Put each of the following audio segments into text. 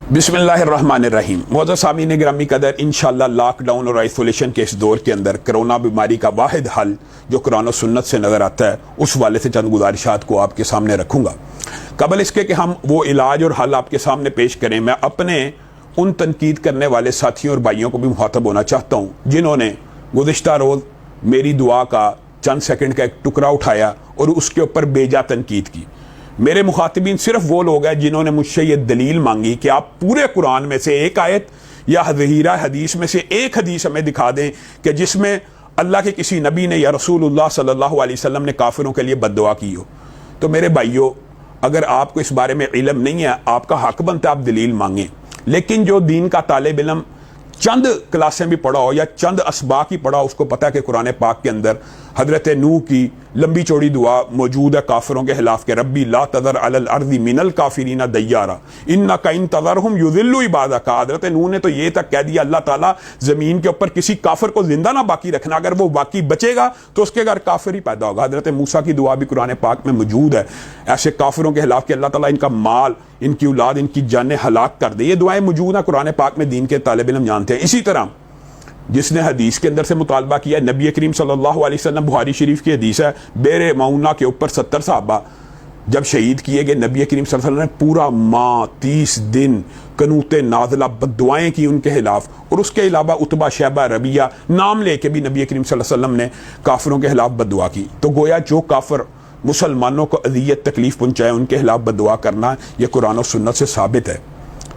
बिस्मिल्लाहिर्रहमानिर्रहीम। मुअज़्ज़ज़ सामीन गिरामी कदर, इंशाअल्लाह लॉकडाउन और आइसोलेशन के इस दौर के अंदर कोरोना बीमारी का वाहिद हल जो कुरान और सुन्नत से नज़र आता है, उस वाले से चंद गुजारिशात को आपके सामने रखूँगा। कबल इसके कि हम वो इलाज और हल आपके सामने पेश करें, मैं अपने उन तनकीद करने वाले साथियों और भाइयों को भी मुखातब होना चाहता हूँ जिन्होंने गुज़िश्ता रोज़ मेरी दुआ का चंद सेकंड का एक टुकड़ा उठाया और उसके ऊपर बेजा तनकीद की। मेरे मुखातिबीन सिर्फ वो लोग हैं जिन्होंने मुझसे ये दलील मांगी कि आप पूरे कुरान में से एक आयत या ज़हीरा हदीस में से एक हदीस हमें दिखा दें कि जिसमें अल्लाह के किसी नबी ने या रसूलुल्लाह सल्लल्लाहु अलैहि वसल्लम ने काफिरों के लिए बद्दुआ की हो। तो मेरे भाइयों, अगर आपको इस बारे में इल्म नहीं है, आपका हक बनता है आप दलील मांगें। लेकिन जो दीन का तालिब इल्म चंद क्लासें भी पढ़ा हो या चंद असबाक ही पढ़ा, उसको पता है कि कुरान पाक के अंदर हजरत नूह की लंबी चौड़ी दुआ मौजूद है काफिरों के खिलाफ के रब्बी ला तदर अलल अर्दी मिनल काफिरीना दय्यारा इन्नका इन तदरहुम युदिल्लु इबादका। हजरत नूह ने तो ये तक कह दिया, अल्लाह ताला जमीन के ऊपर किसी काफिर को जिंदा ना बाकी रखना, अगर वो बाकी बचेगा तो उसके घर काफिर ही पैदा होगा। हजरत मूसा की दुआ भी कुरान पाक में मौजूद है, ऐसे काफिरों के खिलाफ कि अल्लाह ताला इनका माल, इनकी औलाद, इनकी जानें हलाक कर दे। ये दुआएं मौजूद हैं कुरान पाक में, दीन के तालिब इल्म जानते हैं। इसी तरह जिसने हदीस के अंदर से मुतालबा किया, नबी करीम सल्लल्लाहु अलैहि वसल्लम, बुखारी शरीफ की हदीस है, बेरे मऊना के ऊपर 70 सहाबा जब शहीद किए गए, नबी करीम सल्लल्लाहु अलैहि वसल्लम ने पूरा माह 30 दिन कनूते नाज़िला बद्दुआएं की उनके खिलाफ। और उसके अलावा उतबा, शैबा, रबिया नाम लेके भी नबी करीम सल्लल्लाहु अलैहि वसल्लम ने काफिरों के खिलाफ बद्दुआ की। तो गोया जो काफिर मुसलमानों को अज़ियत तकलीफ पहुंचाए उनके खिलाफ बद्दुआ करना यह कुरान और सुन्नत से साबित है।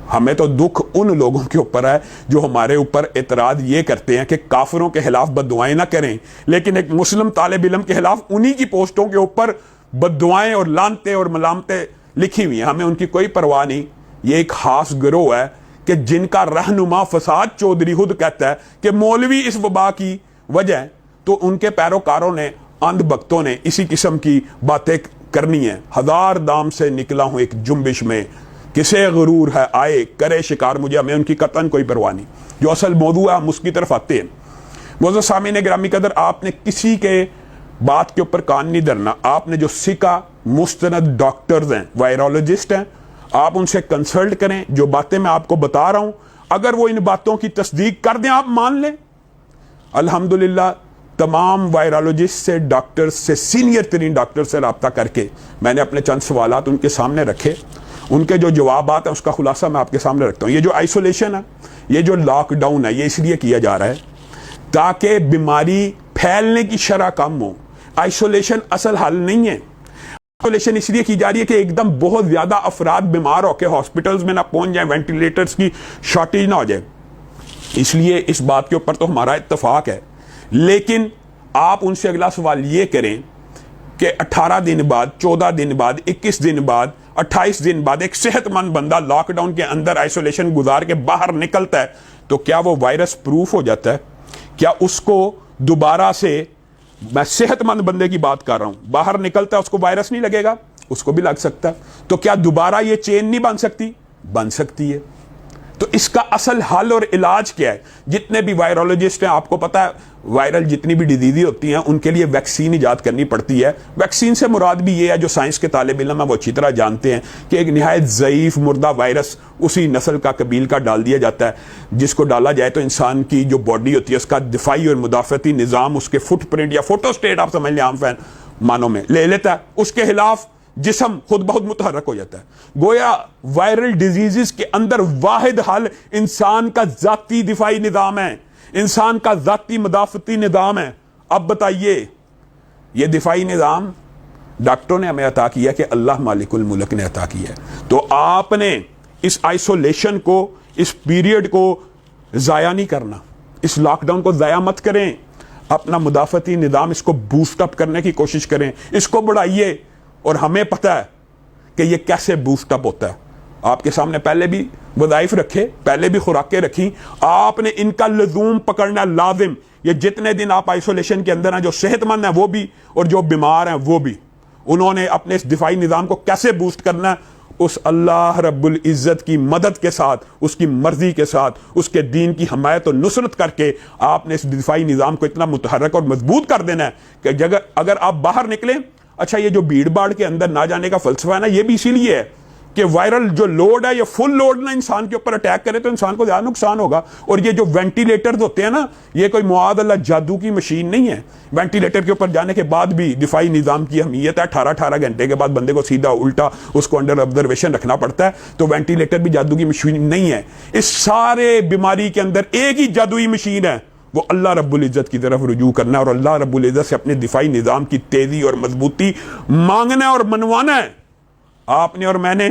हमें तो दुख उन लोगों के ऊपर है जो हमारे ऊपर एतराज़ ये करते हैं कि काफिरों के खिलाफ बद्दुआएं ना करें, लेकिन एक मुस्लिम तालिब इल्म के खिलाफ उन्हीं की पोस्टों के ऊपर बद्दुआएं और लानतें और मलामतें लिखी हुई हैं। हमें उनकी कोई परवाह नहीं। ये एक खास गिरोह है कि जिनका रहनुमा फसाद चौधरी खुद कहता है कि मौलवी इस वबा की वजह, तो उनके पैरोकारों ने, अंध भक्तों ने इसी किस्म की बातें करनी है। हजार दाम से निकला हूं एक जुम्बिश में, किसे गुरूर है आए करे शिकार मुझे, हमें उनकी कतन कोई परवाह नहीं। जो असल मौजू है हम उसकी तरफ आते हैं। मुअज़्ज़ज़ सामीन गिरामी कदर, आपने किसी के बात के ऊपर कान नहीं धरना। आपने जो सिका मुस्तनद डॉक्टर्स हैं, वायरोलॉजिस्ट हैं, आप उनसे कंसल्ट करें। जो बातें मैं आपको बता रहा हूं, अगर वो इन बातों की तस्दीक कर दें, आप मान लें। अल्हम्दुलिल्लाह तमाम वायरोलॉजिस्ट से, डॉक्टर्स से, सीनियर तरीन डॉक्टर से रब्ता करके मैंने अपने चंद सवालात उनके सामने रखे। उनके जो जवाबात हैं उसका खुलासा मैं आपके सामने रखता हूँ। ये जो आइसोलेशन है, ये जो लॉकडाउन है, ये इसलिए किया जा रहा है ताकि बीमारी फैलने की शरह कम हो। आइसोलेशन असल हल नहीं है। आइसोलेशन इसलिए की जा रही है कि एकदम बहुत ज़्यादा अफराद बीमार होकर हॉस्पिटल्स में ना पहुँच जाए, वेंटिलेटर्स की शॉर्टेज ना हो जाए। इसलिए इस बात के ऊपर तो हमारा इत्तफाक है। लेकिन आप उनसे अगला सवाल ये करें कि 18 दिन बाद, 14 दिन बाद, 21 दिन बाद, 28 दिन बाद एक सेहतमंद बंदा लॉकडाउन के अंदर आइसोलेशन गुजार के बाहर निकलता है तो क्या वो वायरस प्रूफ हो जाता है? क्या उसको दोबारा से, मैं सेहतमंद बंदे की बात कर रहा हूं, बाहर निकलता है उसको वायरस नहीं लगेगा? उसको भी लग सकता है। तो क्या दोबारा ये चेन नहीं बन सकती? बन सकती है। तो इसका असल हल और इलाज क्या है? जितने भी वायरोलॉजिस्ट हैं, आपको पता है वायरल जितनी भी डिजीज़ होती हैं उनके लिए वैक्सीन इजाद करनी पड़ती है। वैक्सीन से मुराद भी ये है, जो साइंस के तालिब इल्म है वो अच्छी तरह जानते हैं कि एक निहायत ज़ईफ़ मुर्दा वायरस उसी नस्ल का, कबील का डाल दिया जाता है, जिसको डाला जाए तो इंसान की जो बॉडी होती है उसका दिफाई और मुदाफ़ती निज़ाम उसके फुटप्रिंट या फोटोस्टेट, आप समझ लें आम फैन मानों में, ले लेता है। उसके खिलाफ जिस्म खुद बहुत मुतहरक हो जाता है। गोया वायरल डिजीज़ के अंदर वाहिद हल इंसान का ज़ाती दिफाई निज़ाम है, इंसान का ज़ाती मुदाफ़ती निज़ाम है। अब बताइए, ये दिफाई निज़ाम डॉक्टरों ने हमें अता किया कि अल्लाह मालिकुल मुल्क ने अता किया है। तो आपने इस आइसोलेशन को, इस पीरियड को ज़ाया नहीं करना। इस लॉकडाउन को ज़ाया मत करें। अपना मुदाफ़ती निज़ाम इसको बूस्ट अप करने की कोशिश करें, इसको बढ़ाइए। और हमें पता है कि ये कैसे बूस्ट अप होता है। आपके सामने पहले भी वज़ाइफ रखे, पहले भी खुराकें रखी, आपने इनका लज़ूम पकड़ना लाजिम। ये जितने दिन आप आइसोलेशन के अंदर हैं, जो सेहतमंद हैं वो भी और जो बीमार हैं वो भी, उन्होंने अपने इस दिफाई निज़ाम को कैसे बूस्ट करना है, उस अल्लाह रब्बुल इज़्ज़त की मदद के साथ, उसकी मर्जी के साथ, उसके दीन की हमायत और नुसरत करके आपने इस दिफाई निज़ाम को इतना मुतहर्रक और मजबूत कर देना है कि अगर आप बाहर निकलें। अच्छा, ये जो भीड़ भाड़ के अंदर ना जाने का फ़लसफ़ा है ना, ये भी इसीलिए है کہ وائرل جو لوڈ ہے یہ فل لوڈ نہ انسان کے اوپر اٹیک کرے تو انسان کو زیادہ نقصان ہوگا. اور یہ جو وینٹیلیٹرز ہوتے ہیں نا, یہ کوئی معاذ اللہ جادو کی مشین نہیں ہے. وینٹیلیٹر کے اوپر جانے کے بعد بھی دفاعی نظام کی اہمیت ہے. 18 گھنٹے کے بعد بندے کو سیدھا الٹا اس کو انڈر آبزرویشن رکھنا پڑتا ہے. تو وینٹیلیٹر بھی جادو کی مشین نہیں ہے. اس سارے بیماری کے اندر ایک ہی جادوئی مشین ہے, وہ اللہ رب العزت کی طرف رجوع کرنا ہے اور اللہ رب العزت سے اپنے دفاعی نظام کی تیزی اور مضبوطی مانگنا ہے اور منوانا ہے. آپ نے اور میں نے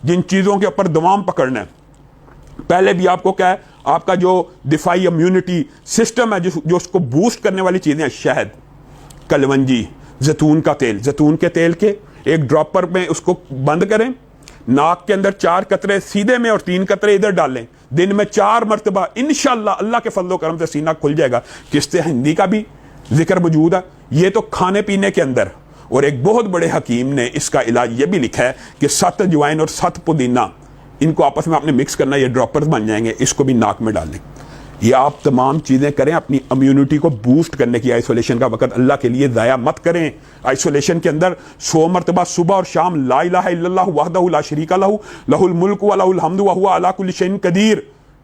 جن چیزوں کے اوپر دوام پکڑنا ہے, پہلے بھی آپ کو کیا ہے, آپ کا جو دفاعی امیونٹی سسٹم ہے جو اس کو بوسٹ کرنے والی چیزیں ہیں, شہد, کلونجی, زیتون کا تیل, زیتون کے تیل کے ایک ڈراپر میں اس کو بند کریں, ناک کے اندر 4 قطرے سیدھے میں اور 3 قطرے ادھر ڈالیں, دن میں 4 مرتبہ, انشاءاللہ اللہ کے فضل و کرم سے سینہ کھل جائے گا. قسط ہندی کا بھی ذکر موجود ہے. یہ تو کھانے پینے کے اندر. اور ایک بہت بڑے حکیم نے اس کا علاج یہ بھی لکھا ہے کہ 7 اجوائن اور 7 پودینہ ان کو آپس میں آپ نے مکس کرنا, یہ ڈراپرز بن جائیں گے, اس کو بھی ناک میں ڈال لیں. یہ آپ تمام چیزیں کریں اپنی امیونٹی کو بوسٹ کرنے کی. آئسولیشن کا وقت اللہ کے لیے ضائع مت کریں. آئسولیشن کے اندر 100 مرتبہ صبح اور شام لا الہ الا اللہ وحدہ لا شریک لہ لہ الملک و لہ الحمد وہو علی کل شیء قدیر,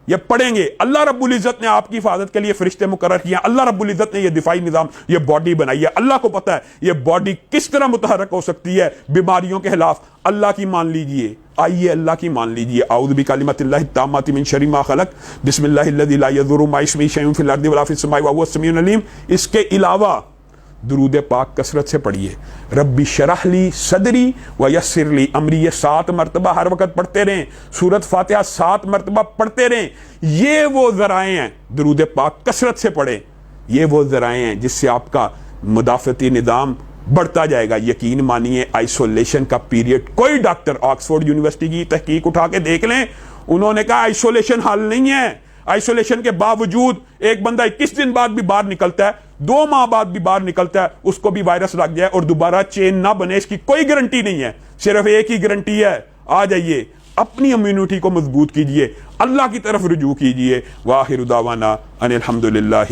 یہ پڑھیں گے. اللہ رب العزت نے آپ کی حفاظت کے لیے فرشتے مقرر کیے ہیں. اللہ رب العزت نے یہ دفاعی نظام, یہ باڈی بنائی ہے. اللہ کو پتہ ہے یہ باڈی کس طرح متحرک ہو سکتی ہے بیماریوں کے خلاف. اللہ کی مان لیجئے, آئیے اللہ کی مان لیجئے. اعوذ بکلمات اللہ التامات من شر ما خلق, بسم اللہ الذی لا یضر مع اسمہ شیء فی الارض ولا فی السماء وہو السمیع العلیم. اس کے علاوہ درود پاک کثرت سے پڑھیے. ربی شرح لی صدری ویسر لی امری, یہ 7 مرتبہ ہر وقت پڑھتے رہیں. سورۃ فاتحہ 7 مرتبہ پڑھتے رہیں. یہ وہ ذرائع ہیں, درود پاک کثرت سے پڑھیں. یہ وہ ذرائع ہیں جس سے آپ کا مدافعتی نظام بڑھتا جائے گا. یقین مانیے آئسولیشن کا پیریڈ, کوئی ڈاکٹر آکسفورڈ یونیورسٹی کی تحقیق اٹھا کے دیکھ لیں, انہوں نے کہا آئسولیشن حل نہیں ہے. آئسولیشن کے باوجود ایک بندہ 21 دن بعد بھی باہر نکلتا ہے, 2 ماہ بعد بھی باہر نکلتا ہے, اس کو بھی وائرس لگ جائے اور دوبارہ چین نہ بنے, اس کی کوئی گارنٹی نہیں ہے. صرف ایک ہی گارنٹی ہے, آ جائیے اپنی امیونٹی کو مضبوط کیجئے, اللہ کی طرف رجوع کیجئے. وآخر دعوانا ان الحمدللہ.